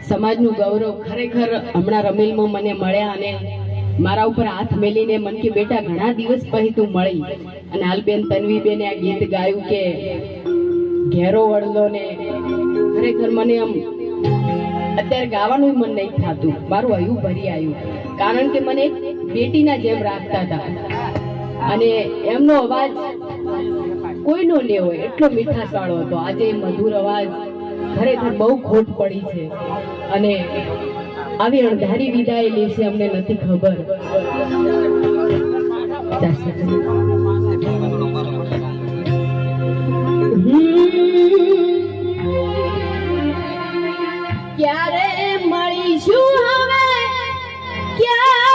સમાજનું ગૌરવ ખરેખર હમણાં રમીલમાં મને મળ્યા અને મારા ઉપર હાથ મેલીને મન કે બેટા ઘણા દિવસ પછી તું મળી અને હાલબેન તન્વીબેને આ ગીત ગાયું કે ઘેરો વળલો ને ખરેખર મને આમ અત્યારે ગાવાનું મન નહીં થતું, મારું હયું ભરી આવ્યું, કારણ કે મને એક બેટીના જેમ રાખતા હતા અને એમનો અવાજ કોઈનો ન હોય એટલો મીઠાશ વાળો હતો. આજે મધુર અવાજ ખરેખર બહુ ખોટ પડી છે અને આવી અણધારી વિદાય લેશે અમને નથી ખબર. ક્યારે મળીશું હવે, ક્યારે